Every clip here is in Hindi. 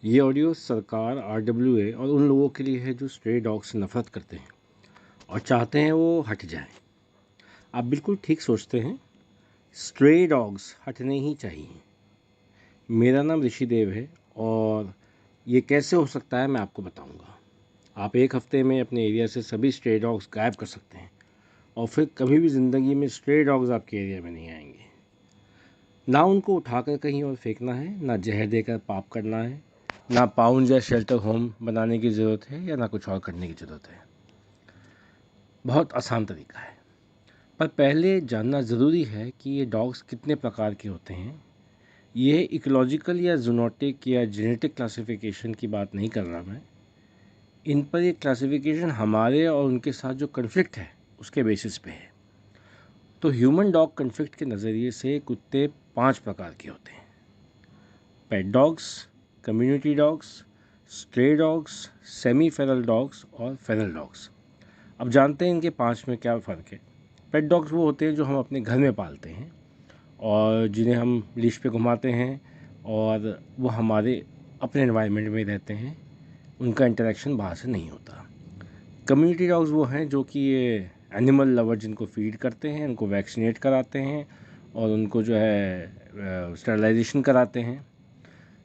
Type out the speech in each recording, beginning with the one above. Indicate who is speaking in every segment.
Speaker 1: ये ऑडियो सरकार, आरडब्ल्यूए और उन लोगों के लिए है जो स्ट्रे डॉग से नफरत करते हैं और चाहते हैं वो हट जाएं। आप बिल्कुल ठीक सोचते हैं, स्ट्रे डॉग्स हटने ही चाहिए। मेरा नाम ऋषिदेव है और ये कैसे हो सकता है मैं आपको बताऊंगा। आप एक हफ्ते में अपने एरिया से सभी स्ट्रे डॉग्स गायब कर सकते हैं और फिर कभी भी ज़िंदगी में स्ट्रे डॉग्स आपके एरिया में नहीं आएंगे। ना उनको उठाकर कहीं और फेंकना है, ना जहर देकर पाप करना है, ना पाउंड या शेल्टर होम बनाने की ज़रूरत है या ना कुछ और करने की ज़रूरत है। बहुत आसान तरीका है, पर पहले जानना ज़रूरी है कि ये डॉग्स कितने प्रकार के होते हैं। ये इकोलॉजिकल या जूनोटिक या जेनेटिक क्लासिफिकेशन की बात नहीं कर रहा मैं। इन पर ये क्लासिफिकेशन हमारे और उनके साथ जो कन्फ्लिक्ट है उसके बेसिस पे है। तो ह्यूमन डॉग कन्फ्लिक्ट के नज़रिए से कुत्ते 5 प्रकार के होते हैं: पेट dogs, community dogs, stray dogs, semi Feral dogs और फेरल डॉग्स। अब जानते हैं इनके 5 में क्या फ़र्क है। पेट डॉग्स वो होते हैं जो हम अपने घर में पालते हैं और जिन्हें हम लीश पे घुमाते हैं और वो हमारे अपने एनवायरनमेंट में रहते हैं, उनका इंटरेक्शन बाहर से नहीं होता। कम्युनिटी डॉग्स वो हैं जो कि ये एनिमल लवर जिनको फीड करते हैं, उनको वैक्सीनेट कराते हैं और उनको जो है स्टरलाइजेशन कराते हैं।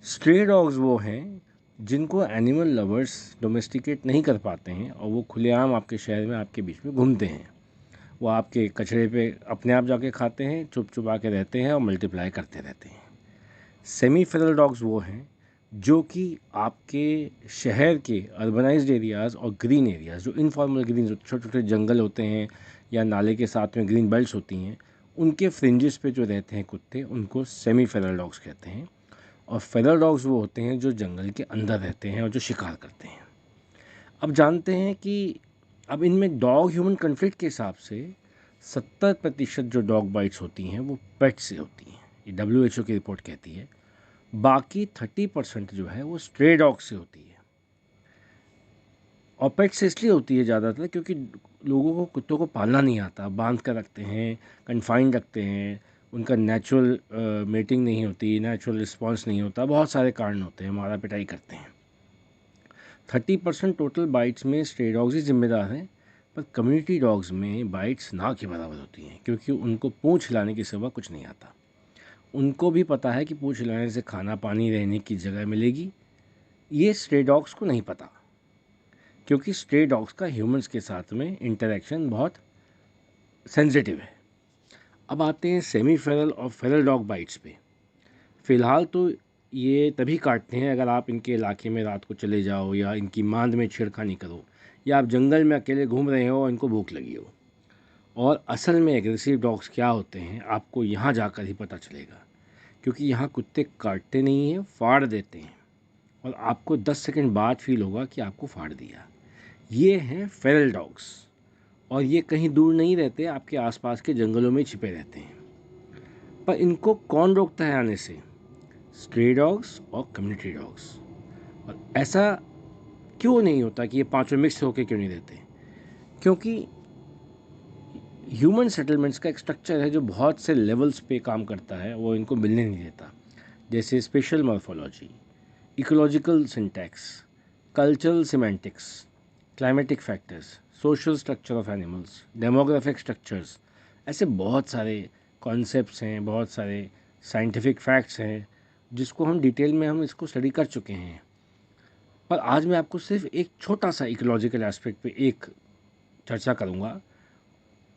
Speaker 1: स्ट्रे डॉग्स वो हैं जिनको एनिमल लवर्स डोमेस्टिकेट नहीं कर पाते हैं और वो खुलेआम आपके शहर में आपके बीच में घूमते हैं। वो आपके कचरे पे अपने आप जाके खाते हैं, चुप चुपा के रहते हैं और मल्टीप्लाई करते रहते हैं। सेमी फेरल डॉग्स वो हैं जो कि आपके शहर के अर्बनाइज्ड एरियाज़ और ग्रीन एरियाज़, जो इनफॉर्मल ग्रीन, छोटे छोटे जंगल होते हैं या नाले के साथ में ग्रीन बेल्ट्स होती हैं, उनके फ्रिंजेस पे जो रहते हैं कुत्ते, उनको सेमी फेरल डॉग्स कहते हैं। और फेरल डॉग्स वो होते हैं जो जंगल के अंदर रहते हैं और जो शिकार करते हैं। अब जानते हैं कि अब इनमें डॉग ह्यूमन कन्फ्लिक्ट के हिसाब से 70% जो डॉग बाइट्स होती हैं वो पेट से होती हैं, ये WHO की रिपोर्ट कहती है। बाकी 30% जो है वो स्ट्रे डॉग से होती है। और पेट से इसलिए होती है ज़्यादातर क्योंकि लोगों को कुत्तों को पालना नहीं आता, बांध कर रखते हैं, कन्फाइंड रखते हैं, उनका नेचुरल मेटिंग नहीं होती, नेचुरल रिस्पॉन्स नहीं होता, बहुत सारे कारण होते हैं, मारा पिटाई करते हैं। 30% टोटल बाइट्स में स्ट्रे डॉग्स ही जिम्मेदार हैं, पर कम्युनिटी डॉग्स में बाइट्स ना के बराबर होती हैं क्योंकि उनको पूंछ हिलाने के सिवा कुछ नहीं आता। उनको भी पता है कि पूंछ हिलाने से खाना पानी रहने की जगह मिलेगी। ये स्ट्रे डॉग्स को नहीं पता क्योंकि स्ट्रे डॉग्स का ह्यूमंस के साथ में इंटरेक्शन बहुत सेंसिटिव है। अब आते हैं सेमी फेरल और फेरल डॉग बाइट्स पे। फ़िलहाल तो ये तभी काटते हैं अगर आप इनके इलाके में रात को चले जाओ या इनकी मांद में छेड़खानी करो या आप जंगल में अकेले घूम रहे हो और इनको भूख लगी हो। और असल में एग्रेसिव डॉग्स क्या होते हैं आपको यहाँ जाकर ही पता चलेगा, क्योंकि यहाँ कुत्ते काटते नहीं हैं, फाड़ देते हैं और आपको 10 सेकंड बाद फील होगा कि आपको फाड़ दिया। ये हैं फेरल डॉग्स और ये कहीं दूर नहीं रहते, आपके आसपास के जंगलों में छिपे रहते हैं। पर इनको कौन रोकता है आने से? स्ट्रे डॉग्स और कम्युनिटी डॉग्स। और ऐसा क्यों नहीं होता कि ये पांचों मिक्स होकर क्यों नहीं रहते? क्योंकि ह्यूमन सेटलमेंट्स का एक स्ट्रक्चर है जो बहुत से लेवल्स पे काम करता है, वो इनको मिलने नहीं देता। जैसे special morphology, ecological syntax, cultural semantics, climatic factors, social structure of animals, demographic structures. ऐसे बहुत सारे कॉन्सेप्ट्स हैं, बहुत सारे साइंटिफिक फैक्ट्स हैं जिसको हम डिटेल में हम इसको स्टडी कर चुके हैं। पर आज मैं आपको सिर्फ एक छोटा सा इकोलॉजिकल एस्पेक्ट पे एक चर्चा करूँगा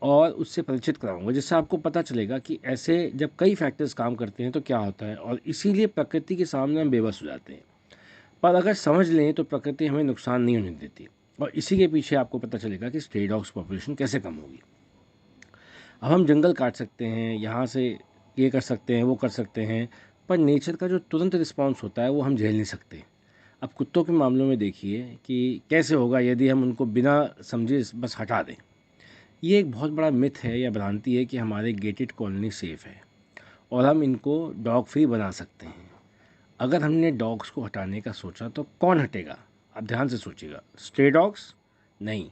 Speaker 1: और उससे परिचित कराऊंगा, जिससे आपको पता चलेगा कि ऐसे जब कई फैक्टर्स काम करते हैं तो क्या होता है, और इसीलिए प्रकृति के सामने हम बेबस हो जाते हैं। पर अगर समझ लें तो प्रकृति हमें नुकसान नहीं होने देती और इसी के पीछे आपको पता चलेगा कि स्ट्रे डॉग्स पॉपुलेशन कैसे कम होगी। अब हम जंगल काट सकते हैं, यहाँ से ये कर सकते हैं, वो कर सकते हैं, पर नेचर का जो तुरंत रिस्पॉन्स होता है वो हम झेल नहीं सकते। अब कुत्तों के मामलों में देखिए कि कैसे होगा यदि हम उनको बिना समझे बस हटा दें। ये एक बहुत बड़ा मिथ है या भ्रांति है कि हमारे गेटेड कॉलोनी सेफ़ है और हम इनको डॉग फ्री बना सकते हैं। अगर हमने डॉग्स को हटाने का सोचा तो कौन हटेगा? आप ध्यान से सोचिएगा। Stray dogs? नहीं,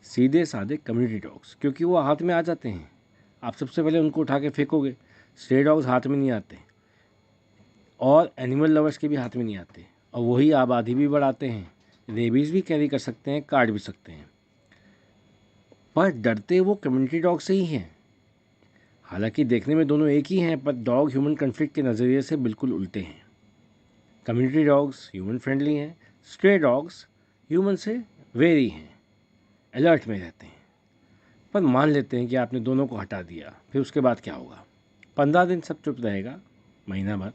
Speaker 1: सीधे साधे कम्युनिटी डॉग्स, क्योंकि वो हाथ में आ जाते हैं। आप सबसे पहले उनको उठा के फेंकोगे। स्ट्रे डॉग्स हाथ में नहीं आते और एनिमल लवर्स के भी हाथ में नहीं आते। और वही आबादी भी बढ़ाते हैं, रेबीज़ भी कैरी कर सकते हैं, काट भी सकते हैं। पर डरते वो कम्युनिटी डॉग से ही हैं। हालांकि देखने में दोनों एक ही हैं, पर डॉग ह्यूमन कन्फ्लिक्ट के नज़रिए से बिल्कुल उल्टे हैं। कम्युनिटी डॉग्स ह्यूमन फ्रेंडली हैं, स्ट्रे डॉग्स ह्यूमन से वेरी हैं, अलर्ट में रहते हैं। पर मान लेते हैं कि आपने दोनों को हटा दिया, फिर उसके बाद क्या होगा? 15 दिन सब चुप रहेगा, महीना भर।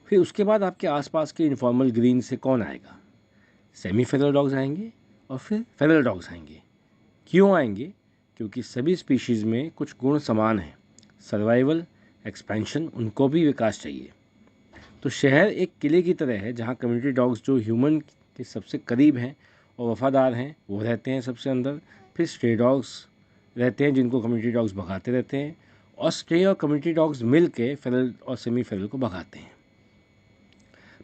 Speaker 1: फिर उसके बाद आपके आसपास के इनफॉर्मल ग्रीन से कौन आएगा? सेमी फेरल डॉग्स आएंगे और फिर फेरल डॉग्स आएंगे। क्यों आएंगे? क्योंकि सभी स्पीशीज़ में कुछ गुण समान हैं। सर्वाइवल, एक्सपेंशन, उनको भी विकास चाहिए। तो शहर एक किले की तरह है जहाँ कम्युनिटी डॉग्स जो ह्यूमन के सबसे करीब हैं और वफ़ादार हैं वो रहते हैं सबसे अंदर। फिर स्ट्रे डॉग्स रहते हैं जिनको कम्युनिटी डॉग्स भगाते रहते हैं, और स्ट्रे और कम्युनिटी डॉग्स मिल के फेरल और सेमी फेरल को भगाते हैं।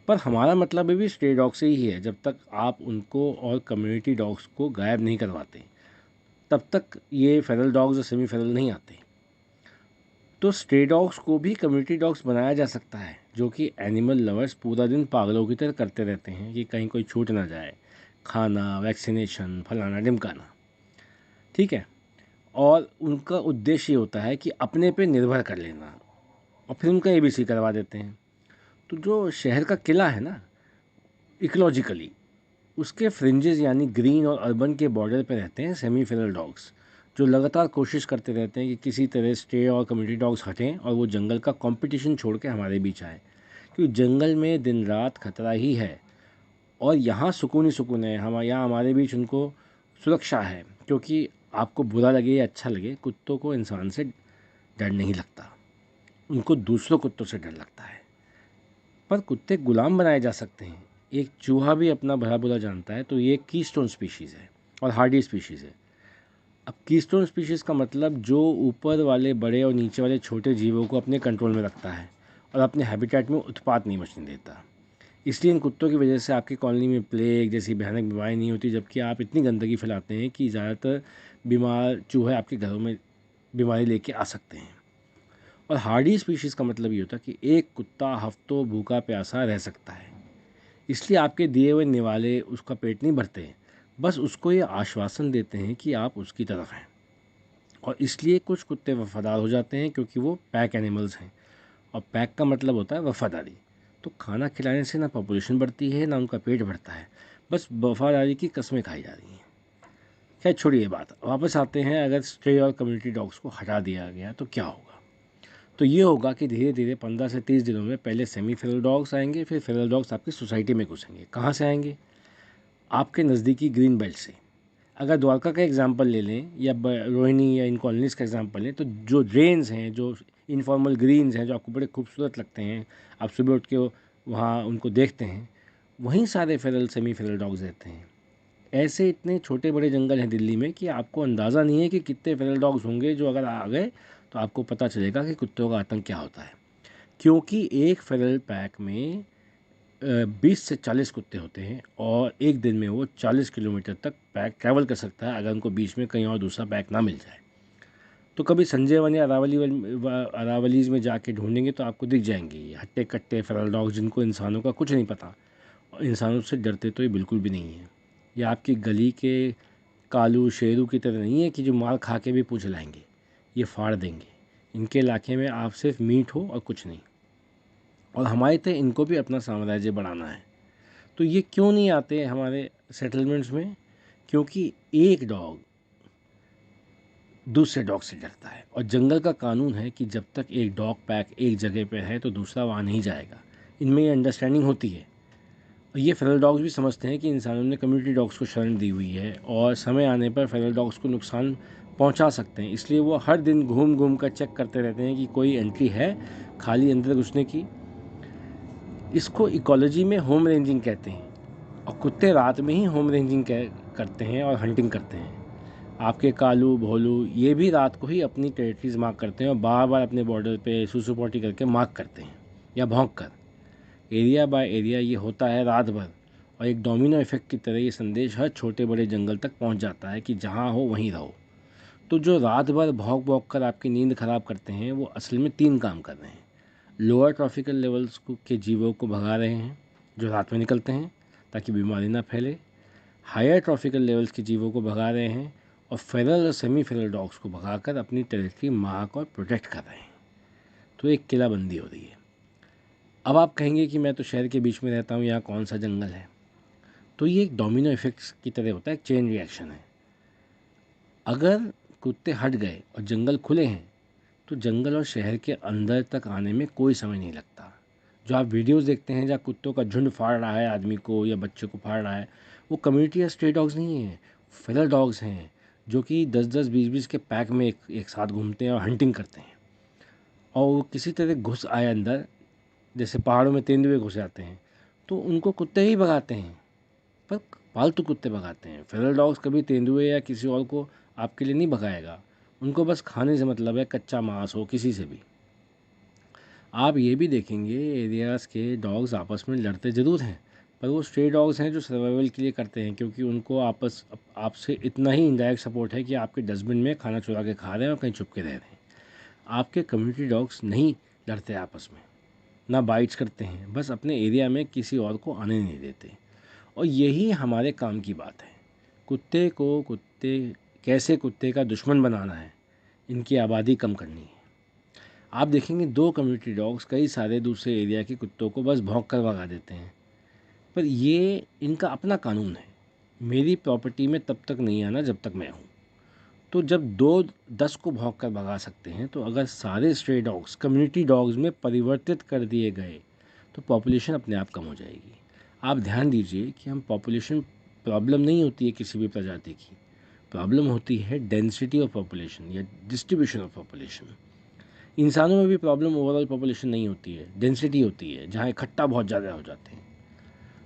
Speaker 1: पर हमारा मतलब भी स्ट्रे डॉग से ही है। जब तक आप उनको और कम्युनिटी डॉग्स को गायब नहीं करवाते तब तक ये फेरल डॉग्स और सेमी फेरल नहीं आते। तो स्ट्रे डॉग्स को भी कम्युनिटी डॉग्स बनाया जा सकता है, जो कि एनिमल लवर्स पूरा दिन पागलों की तरह करते रहते हैं कि कहीं कोई छूट ना जाए, खाना, वैक्सीनेशन, फलाना ढिमकाना। ठीक है। और उनका उद्देश्य ये होता है कि अपने पे निर्भर कर लेना, और फिर उनका एबीसी करवा देते हैं। तो जो शहर का किला है ना, इकोलॉजिकली उसके फ्रिंजेस यानी ग्रीन और अर्बन के बॉर्डर पे रहते हैं सेमी फेरल डॉग्स, जो लगातार कोशिश करते रहते हैं कि किसी तरह स्ट्रे और कम्युनिटी डॉग्स हटें और वो जंगल का कंपटीशन छोड़ के हमारे बीच आए। क्योंकि जंगल में दिन रात खतरा ही है, और यहाँ सुकून ही सुकून है। हम यहाँ हमारे बीच उनको सुरक्षा है। क्योंकि आपको बुरा लगे या अच्छा लगे, कुत्तों को इंसान से डर नहीं लगता, उनको दूसरों कुत्तों से डर लगता है। पर कुत्ते गुलाम बनाए जा सकते हैं। एक चूहा भी अपना भला बुरा जानता है। तो ये कीस्टोन स्पीशीज़ है और हार्डी स्पीशीज़ है। अब कीस्टोन स्पीशीज़ का मतलब जो ऊपर वाले बड़े और नीचे वाले छोटे जीवों को अपने कंट्रोल में रखता है और अपने हैबिटेट में उत्पात नहीं मचने देता। इसलिए इन कुत्तों की वजह से आपकी कॉलोनी में प्लेग जैसी भयानक बीमारी नहीं होती, जबकि आप इतनी गंदगी फैलाते हैं कि ज़्यादातर बीमार चूहे आपके घरों में बीमारी लेके आ सकते हैं। और हार्डी स्पीशीज़ का मतलब ये होता है कि एक कुत्ता हफ्तों भूखा प्यासा रह सकता है। इसलिए आपके दिए हुए निवाले उसका पेट नहीं भरते हैं, बस उसको ये आश्वासन देते हैं कि आप उसकी तरफ हैं। और इसलिए कुछ कुत्ते वफ़ादार हो जाते हैं क्योंकि वो पैक एनिमल्स हैं, और पैक का मतलब होता है वफ़ादारी। तो खाना खिलाने से ना पॉपुलेशन बढ़ती है ना उनका पेट भरता है, बस वफ़ादारी की कस्में खाई जा रही हैं। खैर छोड़िए बात, वापस आते हैं। अगर स्ट्रे और कम्युनिटी डॉग्स को हटा दिया गया तो क्या होगा? तो ये होगा कि धीरे धीरे 15 से 30 दिनों में पहले सेमी फेरल डॉग्स आएंगे, फिर फेरल डॉग्स आपकी सोसाइटी में घुसेंगे। कहाँ से आएंगे? आपके नज़दीकी ग्रीन बेल्ट से। अगर द्वारका का एग्जांपल ले लें या रोहिणी या इन कॉलोनीज़ का एग्जांपल लें, तो जो ड्रेन्स हैं, जो इनफॉर्मल ग्रीन्स हैं, जो आपको बड़े खूबसूरत लगते हैं, आप सुबह उठ के वहाँ उनको देखते हैं, वहीं सारे फेरल सेमी फेरल डॉग्स रहते हैं। ऐसे इतने छोटे बड़े जंगल हैं दिल्ली में कि आपको अंदाज़ा नहीं है कि कितने फेरल डॉग्स होंगे। जो अगर आ गए तो आपको पता चलेगा कि कुत्तों का आतंक क्या होता है। क्योंकि एक फेरल पैक में 20 से 40 कुत्ते होते हैं, और एक दिन में वो 40 किलोमीटर तक पैक ट्रैवल कर सकता है अगर उनको बीच में कहीं और दूसरा पैक ना मिल जाए। तो कभी संजय वन या अरावलीज़ में जाके ढूंढेंगे तो आपको दिख जाएंगे ये हट्टे कट्टे फेरल डॉग, जिनको इंसानों का कुछ नहीं पता और इंसानों से डरते तो ये बिल्कुल भी नहीं है। ये आपकी गली के कालू शेरू की तरह नहीं है कि जो मार खा के भी पूछ लाएंगे, ये फाड़ देंगे। इनके इलाके में आप सिर्फ मीट हो और कुछ नहीं। और हमारे थे इनको भी अपना साम्राज्य बढ़ाना है। तो ये क्यों नहीं आते हमारे सेटलमेंट्स में? क्योंकि एक डॉग दूसरे डॉग से डरता है, और जंगल का कानून है कि जब तक एक डॉग पैक एक जगह पे है तो दूसरा वहाँ नहीं जाएगा। इनमें ये अंडरस्टैंडिंग होती है। और ये फेरल डॉग्स भी समझते हैं कि इंसानों ने कम्युनिटी डॉग्स को शरण दी हुई है और समय आने पर फेरल डॉग्स को नुकसान पहुंचा सकते हैं। इसलिए वो हर दिन घूम घूम कर चेक करते रहते हैं कि कोई एंट्री है खाली अंदर घुसने की। इसको इकोलॉजी में होम रेंजिंग कहते हैं, और कुत्ते रात में ही होम रेंजिंग करते हैं और हंटिंग करते हैं। आपके कालू भोलू ये भी रात को ही अपनी टेरिटरीज मार्क करते हैं और बार बार अपने बॉर्डर पे सुसु पोटी करके मार्क करते हैं या भौंक कर। एरिया बाय एरिया ये होता है रात भर, और एक डोमिनो इफेक्ट की तरह ये संदेश हर छोटे बड़े जंगल तक पहुंच जाता है कि जहां हो वहीं रहो। तो जो रात भर भौंक भौंक कर आपकी नींद खराब करते हैं वो असल में 3 काम कर रहे हैं। लोअर ट्रॉफिकल लेवल्स के जीवों को भगा रहे हैं, जो रात में निकलते हैं ताकि बीमारी ना फैले, हायर ट्रॉफिकल लेवल्स के जीवों को भगा रहे हैं, और फेरल और सेमी फेरल डॉग्स को भगाकर अपनी टेरिटरी मार्क और प्रोटेक्ट कर रहे हैं। तो एक किलाबंदी हो रही है। अब आप कहेंगे कि मैं तो शहर के बीच में रहता हूँ, यहाँ कौन सा जंगल है। तो ये एक डोमिनो इफेक्ट्स की तरह होता है, एक चेन रिएक्शन है। अगर कुत्ते हट गए और जंगल खुले हैं तो जंगल और शहर के अंदर तक आने में कोई समय नहीं लगता। जो आप वीडियोस देखते हैं जहाँ कुत्तों का झुंड फाड़ रहा है आदमी को या बच्चे को फाड़ रहा है, वो कम्युनिटी या स्ट्रे डॉग्स नहीं हैं, फेरल डॉग्स हैं, जो कि 10-10, 20-20 के पैक में एक साथ घूमते हैं और हंटिंग करते हैं। और वो किसी तरह घुस आए अंदर, जैसे पहाड़ों में तेंदुए घुस जाते हैं, तो उनको कुत्ते ही भगाते हैं, पर पालतू कुत्ते भगाते हैं। फेरल डॉग्स कभी तेंदुए या किसी और को आपके लिए नहीं भगाएगा, उनको बस खाने से मतलब है, कच्चा मांस हो किसी से भी। आप ये भी देखेंगे एरियाज़ के डॉग्स आपस में लड़ते ज़रूर हैं, पर वो स्ट्रे डॉग्स हैं जो सर्वाइवल के लिए करते हैं, क्योंकि उनको आपसे इतना ही इनडायरेक्ट सपोर्ट है कि आपके डस्टबिन में खाना चुरा के खा रहे हैं और कहीं छुप के रह रहे हैं। आपके कम्युनिटी डॉग्स नहीं लड़ते आपस में, ना बाइट्स करते हैं, बस अपने एरिया में किसी और को आने नहीं देते। और यही हमारे काम की बात है, कैसे कुत्ते का दुश्मन बनाना है, इनकी आबादी कम करनी है। आप देखेंगे 2 कम्युनिटी डॉग्स कई सारे दूसरे एरिया के कुत्तों को बस भौंक कर भगा देते हैं, पर ये इनका अपना कानून है। मेरी प्रॉपर्टी में तब तक नहीं आना जब तक मैं हूँ। तो जब 2-10 को भौंक कर भगा सकते हैं, तो अगर सारे स्ट्रे डॉग्स कम्युनिटी डॉग्स में परिवर्तित कर दिए गए तो पॉपुलेशन अपने आप कम हो जाएगी। आप ध्यान दीजिए कि हम पॉपुलेशन प्रॉब्लम नहीं होती है किसी भी प्रजाति की, प्रॉब्लम होती है डेंसिटी ऑफ पॉपुलेशन या डिस्ट्रीब्यूशन ऑफ पॉपुलेशन। इंसानों में भी प्रॉब्लम ओवरऑल पॉपुलेशन नहीं होती है, डेंसिटी होती है, जहाँ इकट्ठा बहुत ज़्यादा हो जाते हैं।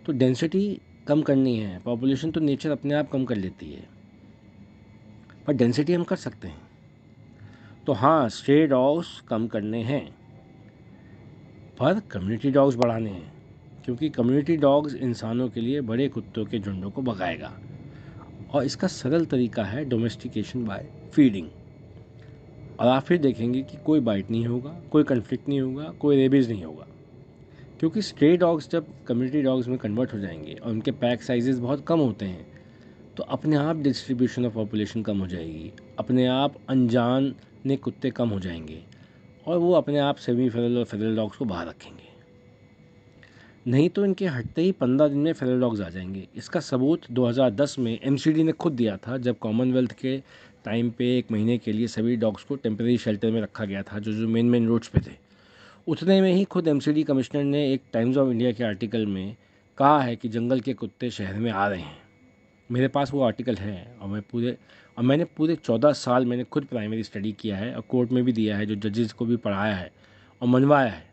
Speaker 1: तो डेंसिटी कम करनी है, पॉपुलेशन तो नेचर अपने आप कम कर लेती है, पर डेंसिटी हम कर सकते हैं। तो हाँ, स्ट्रे डॉग्स कम करने हैं, पर कम्युनिटी डॉग्स बढ़ाने हैं, क्योंकि कम्युनिटी डॉग्स इंसानों के लिए बड़े कुत्तों के झुंडों को भगाएगा। और इसका सरल तरीका है डोमेस्टिकेशन बाय फीडिंग। और आप फिर देखेंगे कि कोई बाइट नहीं होगा, कोई कन्फ्लिक्ट नहीं होगा, कोई रेबीज़ नहीं होगा, क्योंकि स्ट्रे डॉग्स जब कम्युनिटी डॉग्स में कन्वर्ट हो जाएंगे और उनके पैक साइजेस बहुत कम होते हैं, तो अपने आप डिस्ट्रीब्यूशन ऑफ पॉपुलेशन कम हो जाएगी, अपने आप अनजान ने कुत्ते कम हो जाएंगे, और वो अपने आप सेमी फेरल और फेरल डॉग्स को बाहर रखेंगे। नहीं तो इनके हटते ही 15 दिन में फेरल डॉग्स आ जाएंगे। इसका सबूत 2010 में एमसीडी ने खुद दिया था, जब कॉमनवेल्थ के टाइम पे 1 महीने के लिए सभी डॉग्स को टेम्परेरी शेल्टर में रखा गया था, जो मेन रोड्स पे थे। उतने में ही खुद एमसीडी कमिश्नर ने एक टाइम्स ऑफ इंडिया के आर्टिकल में कहा है कि जंगल के कुत्ते शहर में आ रहे हैं। मेरे पास वो आर्टिकल है, और मैंने पूरे 14 साल मैंने खुद प्राइमरी स्टडी किया है और कोर्ट में भी दिया है, जो जजेस को भी पढ़ाया है और मनवाया है।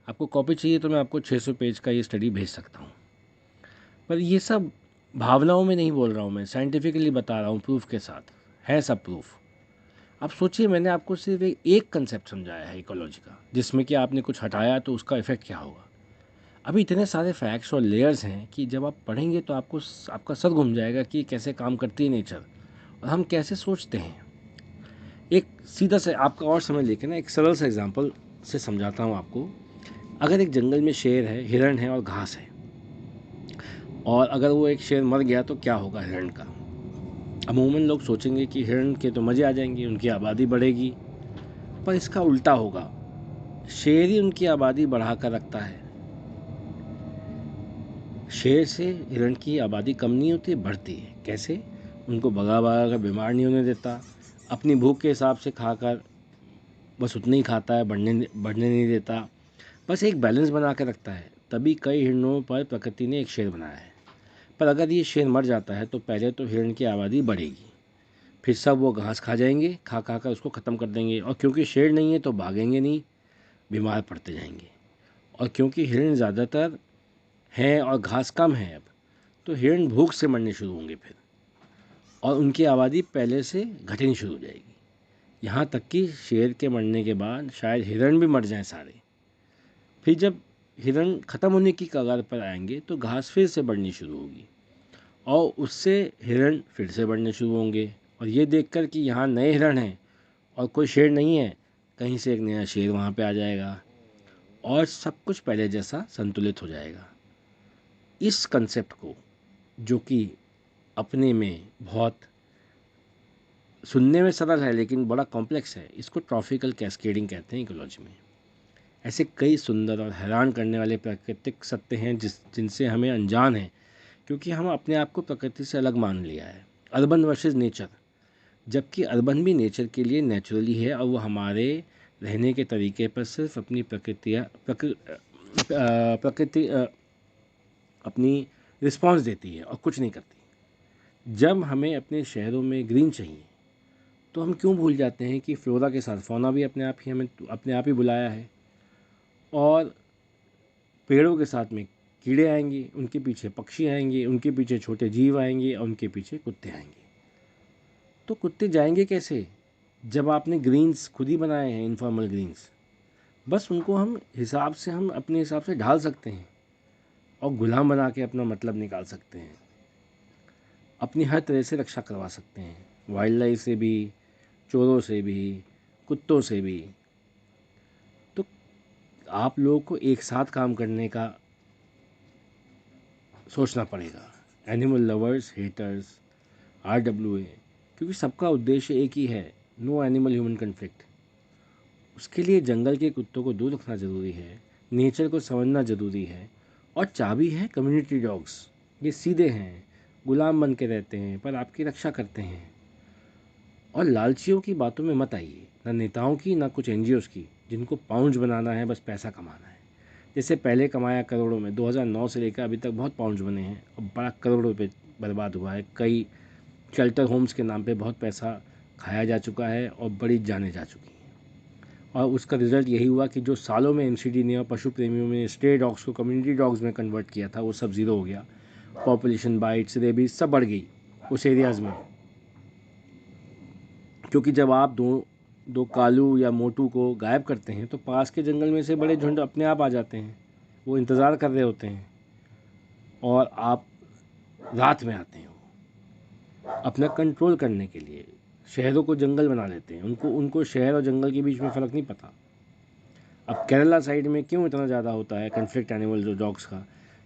Speaker 1: आपको कॉपी चाहिए तो मैं आपको 600 पेज का ये स्टडी भेज सकता हूँ। पर ये सब भावनाओं में नहीं बोल रहा हूँ, मैं साइंटिफिकली बता रहा हूँ, प्रूफ के साथ है सब प्रूफ। अब सोचिए, मैंने आपको सिर्फ एक कंसेप्ट समझाया है इकोलॉजी का, जिसमें कि आपने कुछ हटाया तो उसका इफेक्ट क्या होगा। अभी इतने सारे फैक्ट्स और लेयर्स हैं कि जब आप पढ़ेंगे तो आपका सर घूम जाएगा कि कैसे काम करती है नेचर और हम कैसे सोचते हैं। एक सीधा से आपका और समय लेके ना एक सरल सा एग्जांपल से समझाता हूँ आपको। अगर एक जंगल में शेर है, हिरण है और घास है, और अगर वो एक शेर मर गया तो क्या होगा हिरण का। अमूमन लोग सोचेंगे कि हिरण के तो मज़े आ जाएंगे, उनकी आबादी बढ़ेगी, पर इसका उल्टा होगा। शेर ही उनकी आबादी बढ़ा कर रखता है। शेर से हिरण की आबादी कम नहीं होती, बढ़ती है। कैसे? उनको भगा भगा कर बीमार नहीं होने देता, अपनी भूख के हिसाब से खाकर बस उतना ही खाता है, बढ़ने नहीं देता, बस एक बैलेंस बना कर रखता है। तभी कई हिरणों पर प्रकृति ने एक शेर बनाया है। पर अगर ये शेर मर जाता है तो पहले तो हिरण की आबादी बढ़ेगी, फिर सब वो घास खा जाएंगे, खा खा कर उसको ख़त्म कर देंगे, और क्योंकि शेर नहीं है तो भागेंगे नहीं, बीमार पड़ते जाएंगे। और क्योंकि हिरण ज़्यादातर हैं और घास कम है अब, तो हिरण भूख से मरने शुरू होंगे फिर, और उनकी आबादी पहले से घटनी शुरू हो जाएगी। यहाँ तक कि शेर के मरने के बाद शायद हिरण भी मर जाएं सारे। फिर जब हिरण ख़त्म होने की कगार पर आएंगे तो घास फिर से बढ़नी शुरू होगी, और उससे हिरण फिर से बढ़ने शुरू होंगे। और ये देखकर कि यहाँ नए हिरण हैं और कोई शेर नहीं है, कहीं से एक नया शेर वहाँ पे आ जाएगा, और सब कुछ पहले जैसा संतुलित हो जाएगा। इस कंसेप्ट को, जो कि अपने में बहुत सुनने में सरल है लेकिन बड़ा कॉम्प्लेक्स है, इसको ट्रॉफिकल कैस्केडिंग कहते हैं इकोलॉजी में। ऐसे कई सुंदर और हैरान करने वाले प्राकृतिक सत्य हैं जिनसे हमें अनजान है, क्योंकि हम अपने आप को प्रकृति से अलग मान लिया है। अर्बन वर्सेस नेचर, जबकि अर्बन भी नेचर के लिए नेचुरली है और वो हमारे रहने के तरीके पर सिर्फ अपनी प्रकृति अपनी रिस्पॉन्स देती है और कुछ नहीं करती। जब हमें अपने शहरों में ग्रीन चाहिए तो हम क्यों भूल जाते हैं कि फ्लोरा के साथ फौना भी हमें अपने आप ही बुलाया है, और पेड़ों के साथ में कीड़े आएंगे, उनके पीछे पक्षी आएंगे, उनके पीछे छोटे जीव आएंगे और उनके पीछे कुत्ते आएंगे। तो कुत्ते जाएंगे कैसे जब आपने ग्रीन्स खुद ही बनाए हैं, इनफॉर्मल ग्रीन्स। बस उनको हम अपने हिसाब से ढाल सकते हैं और गुलाम बना के अपना मतलब निकाल सकते हैं, अपनी हर तरह से रक्षा करवा सकते हैं, वाइल्ड लाइफ से भी, चोरों से भी, कुत्तों से भी। तो आप लोगों को एक साथ काम करने का सोचना पड़ेगा, एनिमल लवर्स, हेटर्स, RWA, क्योंकि सबका उद्देश्य एक ही है, नो एनिमल ह्यूमन कन्फ्लिक्ट। उसके लिए जंगल के कुत्तों को दूर रखना ज़रूरी है, नेचर को समझना ज़रूरी है, और चाबी है कम्युनिटी डॉग्स। ये सीधे हैं, गुलाम बन के रहते हैं पर आपकी रक्षा करते हैं। और लालचियों की बातों में मत आइए, ना नेताओं की ना कुछ NGOs की, जिनको पाउंड्स बनाना है, बस पैसा कमाना है। जैसे पहले कमाया करोड़ों में, 2009 से लेकर अभी तक बहुत पाउंड्स बने हैं और बड़ा करोड़ों रुपये बर्बाद हुआ है। कई शेल्टर होम्स के नाम पे बहुत पैसा खाया जा चुका है और बड़ी जानें जा चुकी हैं। और उसका रिज़ल्ट यही हुआ कि जो सालों में NCD ने और पशु प्रेमियों में स्ट्रे डॉग्स को कम्युनिटी डॉग्स में कन्वर्ट किया था, वो सब ज़ीरो हो गया। पॉपुलेशन, बाइट्स, रेबीज सब बढ़ गई उस एरियाज़ में, क्योंकि जब आप दो कालू या मोटू को गायब करते हैं तो पास के जंगल में से बड़े झुंड अपने आप आ जाते हैं। वो इंतज़ार कर रहे होते हैं और आप रात में आते हैं वो अपना कंट्रोल करने के लिए। शहरों को जंगल बना लेते हैं, उनको शहर और जंगल के बीच में फ़र्क नहीं पता। अब केरला साइड में क्यों इतना ज़्यादा होता है कन्फ्लिक्ट एनिमल जो डॉग्स का,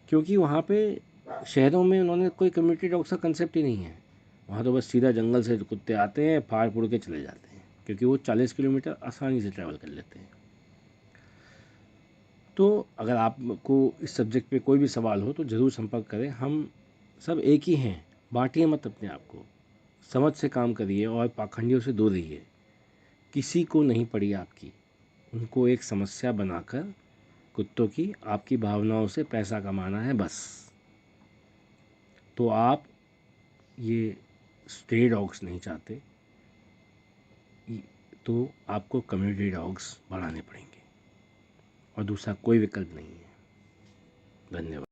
Speaker 1: क्योंकि वहाँ पे शहरों में उन्होंने कोई कम्युनिटी डॉग्स का कंसेप्ट ही नहीं है। वहाँ तो बस सीधा जंगल से कुत्ते आते हैं, फाड़ फूड़ के चले जाते हैं, क्योंकि वो 40 किलोमीटर आसानी से ट्रैवल कर लेते हैं। तो अगर आपको इस सब्जेक्ट पे कोई भी सवाल हो तो ज़रूर संपर्क करें। हम सब एक ही हैं, बांटिए मत अपने आप को, समझ से काम करिए और पाखंडियों से दूर रहिए। किसी को नहीं पड़ी आपकी, उनको एक समस्या बनाकर कुत्तों की आपकी भावनाओं से पैसा कमाना है बस। तो आप ये स्ट्रे डॉग्स नहीं चाहते, तो आपको कम्युनिटी डॉग्स बढ़ाने पड़ेंगे और दूसरा कोई विकल्प नहीं है। धन्यवाद।